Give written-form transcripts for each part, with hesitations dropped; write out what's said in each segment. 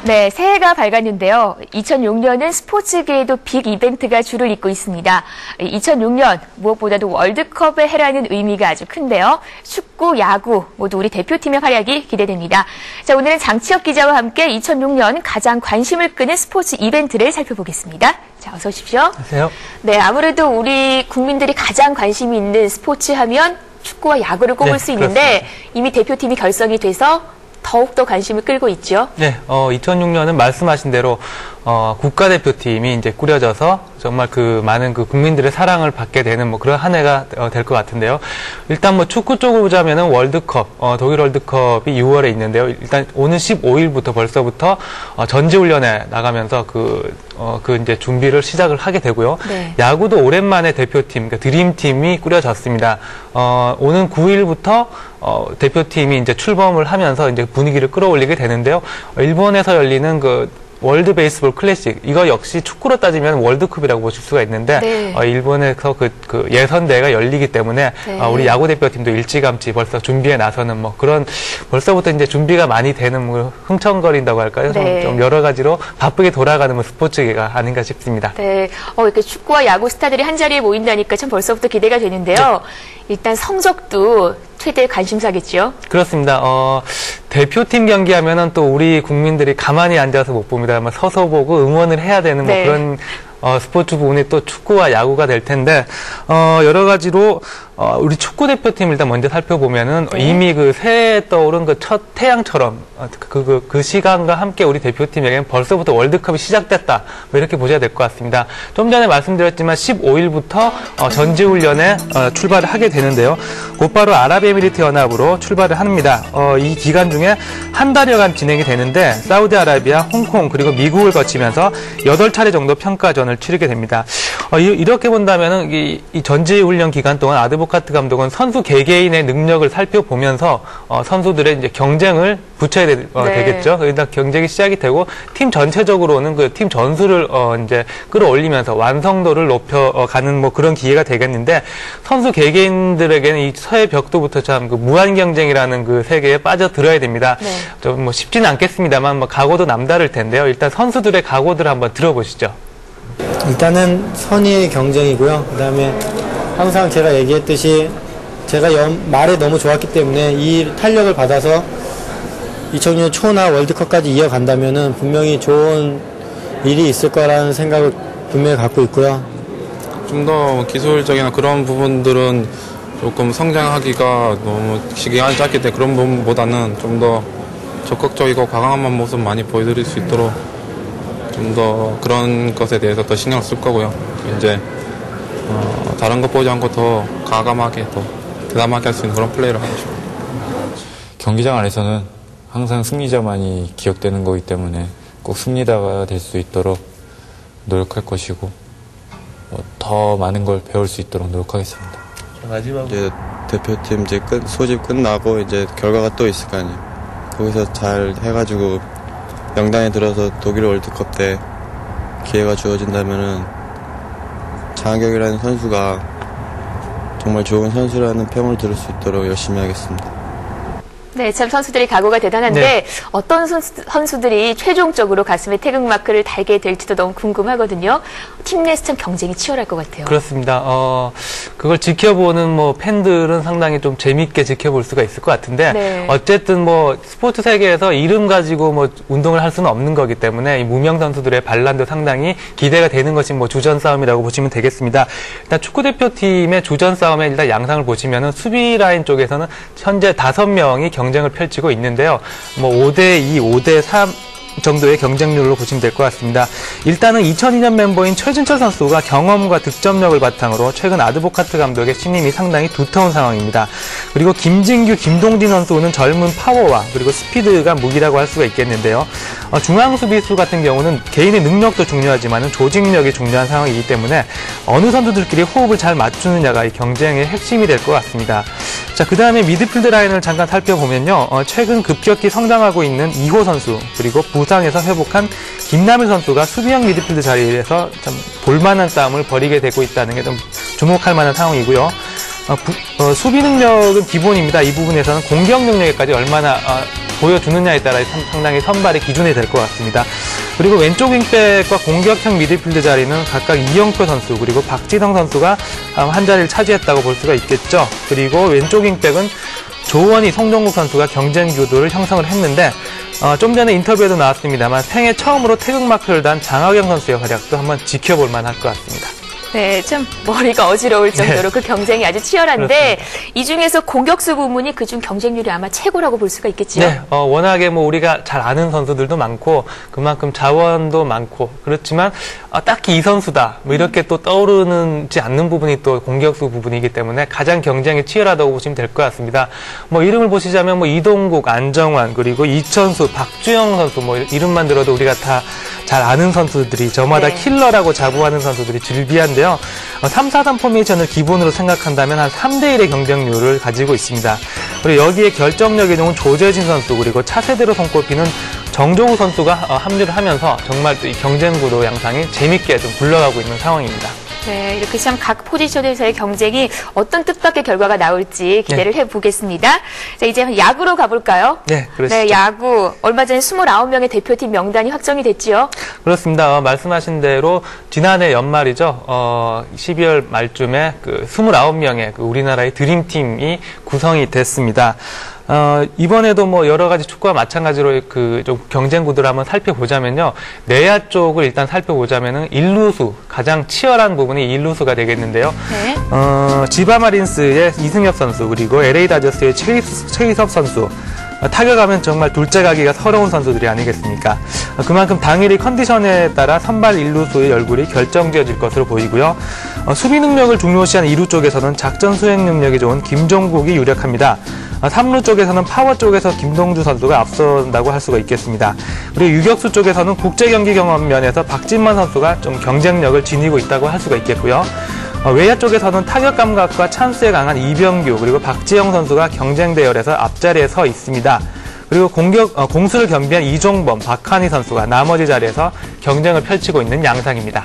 네, 새해가 밝았는데요. 2006년은 스포츠계에도 빅 이벤트가 줄을 잇고 있습니다. 2006년 무엇보다도 월드컵의 해라는 의미가 아주 큰데요. 축구, 야구 모두 우리 대표팀의 활약이 기대됩니다. 자, 오늘은 장치혁 기자와 함께 2006년 가장 관심을 끄는 스포츠 이벤트를 살펴보겠습니다. 자, 어서 오십시오. 안녕하세요. 네, 아무래도 우리 국민들이 가장 관심이 있는 스포츠 하면 축구와 야구를 꼽을 수 있는데 그렇습니다. 이미 대표팀이 결성이 돼서 더욱더 관심을 끌고 있죠. 네, 2006년은 말씀하신 대로 국가대표팀이 이제 꾸려져서 정말 그 많은 그 국민들의 사랑을 받게 되는 뭐 그런 한 해가 될 것 같은데요. 일단 뭐 축구 쪽으로 보자면은 월드컵, 독일 월드컵이 6월에 있는데요. 일단 오는 15일부터 벌써부터 전지훈련에 나가면서 그 이제 준비를 시작을 하게 되고요. 네. 야구도 오랜만에 대표팀, 그러니까 드림팀이 꾸려졌습니다. 오는 9일부터 대표팀이 이제 출범을 하면서 이제 분위기를 끌어올리게 되는데요. 일본에서 열리는 그 월드 베이스볼 클래식, 이거 역시 축구로 따지면 월드컵이라고 보실 수가 있는데, 네. 일본에서 그 예선대회가 열리기 때문에, 네. 우리 야구 대표팀도 일찌감치 벌써 준비에 나서는 뭐 그런, 벌써부터 이제 준비가 많이 되는 뭐 흥청거린다고 할까요? 네. 좀 여러 가지로 바쁘게 돌아가는 뭐 스포츠계가 아닌가 싶습니다. 네, 이렇게 축구와 야구 스타들이 한 자리에 모인다니까 참 벌써부터 기대가 되는데요. 네. 일단 성적도 최대 관심사겠죠. 그렇습니다. 대표팀 경기하면은 또 우리 국민들이 가만히 앉아서 못 봅니다. 아마 서서 보고 응원을 해야 되는 뭐 네. 그런 스포츠 부분이 또 축구와 야구가 될 텐데, 여러 가지로, 우리 축구 대표팀 일단 먼저 살펴보면은 네. 이미 그 새해에 떠오른 그 첫 태양처럼 그 시간과 함께 우리 대표팀에게는 벌써부터 월드컵이 시작됐다. 뭐 이렇게 보셔야 될 것 같습니다. 좀 전에 말씀드렸지만 15일부터 전지훈련에 출발을 하게 되는데요. 곧바로 아랍에미리트 연합으로 출발을 합니다. 이 기간 중에 한 달여간 진행이 되는데 사우디아라비아, 홍콩 그리고 미국을 거치면서 8차례 정도 평가전을 치르게 됩니다. 이렇게 본다면은 이 전지훈련 기간 동안 아드보카트 감독은 선수 개개인의 능력을 살펴보면서 선수들의 이제 경쟁을 붙여야 되겠죠. 일단 경쟁이 시작이 되고 팀 전체적으로는 그 팀 전술을 이제 끌어올리면서 완성도를 높여가는 뭐 그런 기회가 되겠는데, 선수 개개인들에게는 이 서해 벽도부터 참 그 무한 경쟁이라는 그 세계에 빠져들어야 됩니다. 네. 좀 뭐 쉽지는 않겠습니다만 뭐 각오도 남다를 텐데요. 일단 선수들의 각오들을 한번 들어보시죠. 일단은 선의의 경쟁이고요. 그다음에 항상 제가 얘기했듯이 제가 말에 너무 좋았기 때문에 이 탄력을 받아서 2006년 초나 월드컵까지 이어간다면은 분명히 좋은 일이 있을 거라는 생각을 분명히 갖고 있고요. 좀 더 기술적인 그런 부분들은 조금 성장하기가 너무 시간이 짧기 때문에 그런 부분보다는 좀 더 적극적이고 과감한 모습 많이 보여드릴 수 있도록 좀 더 그런 것에 대해서 더 신경을 쓸 거고요. 이제 다른 것 보지 않고 더 과감하게 더 대담하게 할 수 있는 그런 플레이를 하고 싶어요. 경기장 안에서는 항상 승리자만이 기억되는 거기 때문에 꼭 승리자가 될 수 있도록 노력할 것이고 더 많은 걸 배울 수 있도록 노력하겠습니다. 마지막으로 이제 대표팀 이제 소집 끝나고 이제 결과가 또 있을 거 아니에요. 거기서 잘 해가지고 명단에 들어서 독일 월드컵 때 기회가 주어진다면은 장하혁이라는 선수가 정말 좋은 선수라는 평을 들을 수 있도록 열심히 하겠습니다. 네, 참 선수들의 각오가 대단한데 네. 어떤 선수들이 최종적으로 가슴에 태극마크를 달게 될지도 너무 궁금하거든요. 팀 내에서 참 경쟁이 치열할 것 같아요. 그렇습니다. 그걸 지켜보는 뭐 팬들은 상당히 좀 재밌게 지켜볼 수가 있을 것 같은데, 네. 어쨌든 뭐 스포츠 세계에서 이름 가지고 뭐 운동을 할 수는 없는 거기 때문에 이 무명 선수들의 반란도 상당히 기대가 되는 것이 뭐 주전 싸움이라고 보시면 되겠습니다. 일단 축구 대표팀의 주전 싸움의 일단 양상을 보시면은 수비 라인 쪽에서는 현재 5명이 경쟁을 펼치고 있는데요. 뭐 5대2, 5대3 정도의 경쟁률로 보시면 될 것 같습니다. 일단은 2002년 멤버인 최준철 선수가 경험과 득점력을 바탕으로 최근 아드보카트 감독의 신임이 상당히 두터운 상황입니다. 그리고 김진규, 김동진 선수는 젊은 파워와 그리고 스피드가 무기라고 할 수가 있겠는데요. 중앙 수비수 같은 경우는 개인의 능력도 중요하지만 조직력이 중요한 상황이기 때문에 어느 선수들끼리 호흡을 잘 맞추느냐가 이 경쟁의 핵심이 될 것 같습니다. 자, 그 다음에 미드필드 라인을 잠깐 살펴보면요. 최근 급격히 성장하고 있는 이호 선수, 그리고 부상에서 회복한 김남일 선수가 수비형 미드필드 자리에서 좀 볼만한 싸움을 벌이게 되고 있다는 게 좀 주목할 만한 상황이고요. 수비 능력은 기본입니다. 이 부분에서는 공격 능력에까지 얼마나 보여주느냐에 따라 상당히 선발의 기준이 될 것 같습니다. 그리고 왼쪽 윙백과 공격형 미드필드 자리는 각각 이영표 선수 그리고 박지성 선수가 한 자리를 차지했다고 볼 수가 있겠죠. 그리고 왼쪽 윙백은 조원희, 송정국 선수가 경쟁 구도를 형성을 했는데 좀 전에 인터뷰에도 나왔습니다만 생애 처음으로 태극마크를 단 장하경 선수의 활약도 한번 지켜볼 만할 것 같습니다. 네, 참 머리가 어지러울 정도로 네. 그 경쟁이 아주 치열한데 그렇습니다. 이 중에서 공격수 부문이 그중 경쟁률이 아마 최고라고 볼 수가 있겠지요. 네, 워낙에 뭐 우리가 잘 아는 선수들도 많고 그만큼 자원도 많고 그렇지만 딱히 이 선수다 뭐 이렇게 또 떠오르지 않는 부분이 또 공격수 부분이기 때문에 가장 경쟁이 치열하다고 보시면 될 것 같습니다. 뭐 이름을 보시자면 뭐 이동국, 안정환 그리고 이천수, 박주영 선수 뭐 이름만 들어도 우리가 다 잘 아는 선수들이 저마다 네. 킬러라고 자부하는 선수들이 즐비한데요. 3-4-3 포메이션을 기본으로 생각한다면 한 3대1의 경쟁률을 가지고 있습니다. 그리고 여기에 결정력이 좋은 조재진 선수 그리고 차세대로 손꼽히는 정종우 선수가 합류를 하면서 정말 또 이 경쟁 구도 양상이 재밌게 좀 굴러가고 있는 상황입니다. 네, 이렇게 참 각 포지션에서의 경쟁이 어떤 뜻밖의 결과가 나올지 기대를 해보겠습니다. 자, 이제 야구로 가볼까요? 네, 그렇죠. 네, 야구. 얼마 전에 29명의 대표팀 명단이 확정이 됐지요. 그렇습니다. 말씀하신 대로 지난해 연말이죠. 12월 말쯤에 그 29명의 그 우리나라의 드림팀이 구성이 됐습니다. 이번에도 뭐 여러 가지 축구와 마찬가지로 그 좀 경쟁 구도를 한번 살펴보자면요. 내야 쪽을 일단 살펴보자면은 일루수, 가장 치열한 부분이 일루수가 되겠는데요. 네. 지바마린스의 이승엽 선수, 그리고 LA 다저스의 최희섭 선수. 타격하면 정말 둘째 가기가 서러운 선수들이 아니겠습니까? 그만큼 당일의 컨디션에 따라 선발 일루수의 얼굴이 결정지어질 것으로 보이고요. 수비 능력을 중요시한 2루 쪽에서는 작전 수행 능력이 좋은 김종국이 유력합니다. 3루 쪽에서는 파워 쪽에서 김동주 선수가 앞선다고 할 수가 있겠습니다. 그리고 유격수 쪽에서는 국제 경기 경험 면에서 박진만 선수가 좀 경쟁력을 지니고 있다고 할 수가 있겠고요. 외야 쪽에서는 타격 감각과 찬스에 강한 이병규 그리고 박지영 선수가 경쟁 대열에서 앞자리에 서 있습니다. 그리고 공수를 겸비한 이종범, 박한희 선수가 나머지 자리에서 경쟁을 펼치고 있는 양상입니다.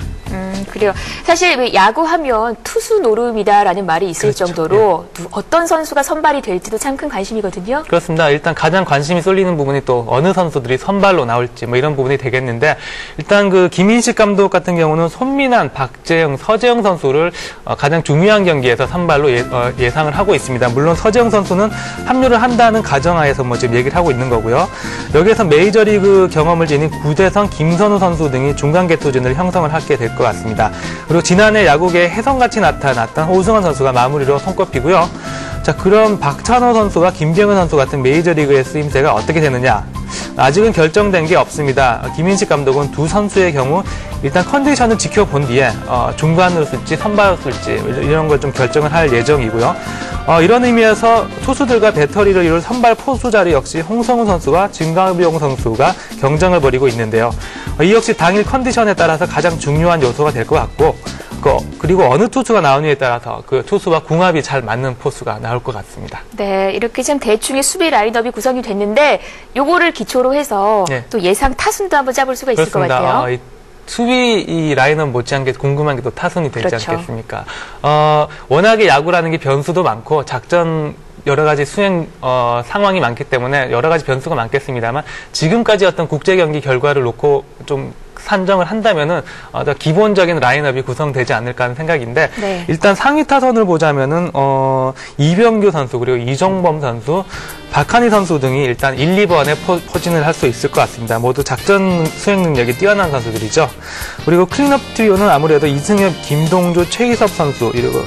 그래요. 사실 야구하면 투수 노름이다라는 말이 있을 그렇죠. 정도로 어떤 선수가 선발이 될지도 참 큰 관심이거든요. 그렇습니다. 일단 가장 관심이 쏠리는 부분이 또 어느 선수들이 선발로 나올지 뭐 이런 부분이 되겠는데 일단 그 김인식 감독 같은 경우는 손민환, 박재영, 서재영 선수를 가장 중요한 경기에서 선발로 예상을 하고 있습니다. 물론 서재영 선수는 합류를 한다는 가정하에서 뭐 지금 얘기를 하고 있는 거고요. 여기에서 메이저리그 경험을 지닌 구대성, 김선우 선수 등이 중간 개투진을 형성을 하게 될 것 같습니다. 그리고 지난해 야구계에 혜성같이 나타났던 오승환 선수가 마무리로 손꼽히고요. 자, 그럼 박찬호 선수와 김병현 선수 같은 메이저리그의 쓰임새가 어떻게 되느냐? 아직은 결정된 게 없습니다. 김인식 감독은 두 선수의 경우 일단 컨디션을 지켜본 뒤에 중간으로 쓸지 선발로 쓸지 이런 걸 좀 결정을 할 예정이고요. 이런 의미에서 투수들과 배터리를 이룰 선발 포수 자리 역시 홍성우 선수와 진강병 선수가 경쟁을 벌이고 있는데요. 이 역시 당일 컨디션에 따라서 가장 중요한 요소가 될 것 같고 그리고 어느 투수가 나오느냐에 따라서 그 투수와 궁합이 잘 맞는 포수가 나올 것 같습니다. 네, 이렇게 참 대충의 수비 라인업이 구성이 됐는데 요거를 기초로 해서 네. 또 예상 타순도 한번 짜볼 수가 있을 그렇습니다. 것 같아요. 수비 이 라인업 못지않게 궁금한 게 또 타순이 되지 그렇죠. 않겠습니까? 워낙에 야구라는 게 변수도 많고 작전 여러 가지 수행 상황이 많기 때문에 여러 가지 변수가 많겠습니다만 지금까지 어떤 국제 경기 결과를 놓고 좀 산정을 한다면은 기본적인 라인업이 구성되지 않을까 하는 생각인데 네. 일단 상위 타선을 보자면은 이병규 선수 그리고 이종범 선수, 박한희 선수 등이 일단 1, 2번에 포진을 할 수 있을 것 같습니다. 모두 작전 수행 능력이 뛰어난 선수들이죠. 그리고 클린업 트리오는 아무래도 이승엽, 김동주, 최희섭 선수 그리고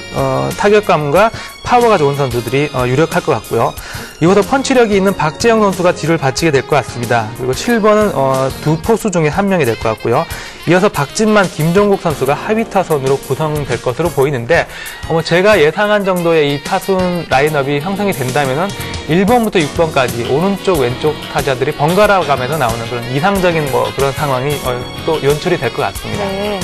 타격감과 파워가 좋은 선수들이 유력할 것 같고요. 이보다 펀치력이 있는 박재영 선수가 뒤를 바치게 될 것 같습니다. 그리고 7번은 두 포수 중에 한 명이 될 것 같고요. 이어서 박진만, 김종국 선수가 하위 타선으로 구성될 것으로 보이는데 제가 예상한 정도의 이 타순 라인업이 형성이 된다면은 1번부터 6번까지 오른쪽 왼쪽 타자들이 번갈아 가면서 나오는 그런 이상적인 그런 상황이 또 연출이 될 것 같습니다. 네.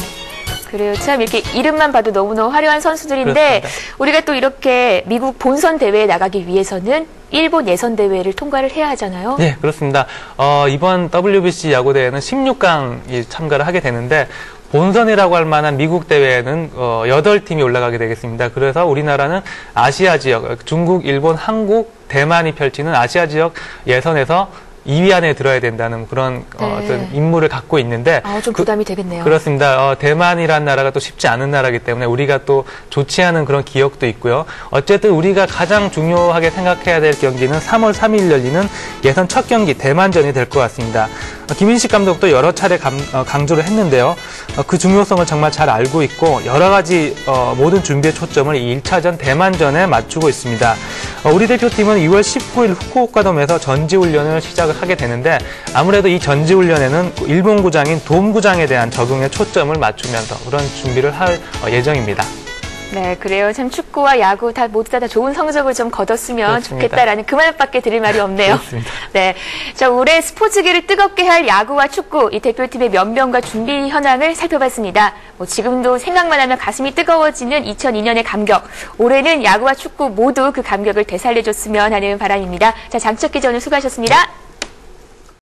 그래요. 참 이렇게 이름만 봐도 너무너무 화려한 선수들인데 그렇습니다. 우리가 또 이렇게 미국 본선 대회에 나가기 위해서는 일본 예선 대회를 통과를 해야 하잖아요. 네, 그렇습니다. 이번 WBC 야구대회는 16강이 참가를 하게 되는데 본선이라고 할 만한 미국 대회에는 8팀이 올라가게 되겠습니다. 그래서 우리나라는 아시아 지역, 중국, 일본, 한국, 대만이 펼치는 아시아 지역 예선에서 2위 안에 들어야 된다는 그런 어떤 임무를 갖고 있는데 좀 부담이 되겠네요. 그렇습니다. 대만이라는 나라가 또 쉽지 않은 나라이기 때문에 우리가 또 좋지 않은 그런 기억도 있고요. 어쨌든 우리가 가장 중요하게 생각해야 될 경기는 3월 3일 열리는 예선 첫 경기 대만전이 될 것 같습니다. 김인식 감독도 여러 차례 강조를 했는데요. 그 중요성을 정말 잘 알고 있고 여러 가지 모든 준비의 초점을 이 1차전 대만전에 맞추고 있습니다. 우리 대표팀은 2월 19일 후쿠오카돔에서 전지훈련을 시작을 하게 되는데 아무래도 이 전지훈련에는 일본 구장인 돔구장에 대한 적응에 초점을 맞추면서 그런 준비를 할 예정입니다. 네, 그래요. 참 축구와 야구 모두 다 좋은 성적을 좀 거뒀으면 그렇습니다. 좋겠다라는 그 말밖에 드릴 말이 없네요. 그렇습니다. 네, 자 올해 스포츠계를 뜨겁게 할 야구와 축구 이 대표팀의 면면과 준비 현황을 살펴봤습니다. 지금도 생각만 하면 가슴이 뜨거워지는 2002년의 감격. 올해는 야구와 축구 모두 그 감격을 되살려줬으면 하는 바람입니다. 자, 장철 기자 오늘 수고하셨습니다.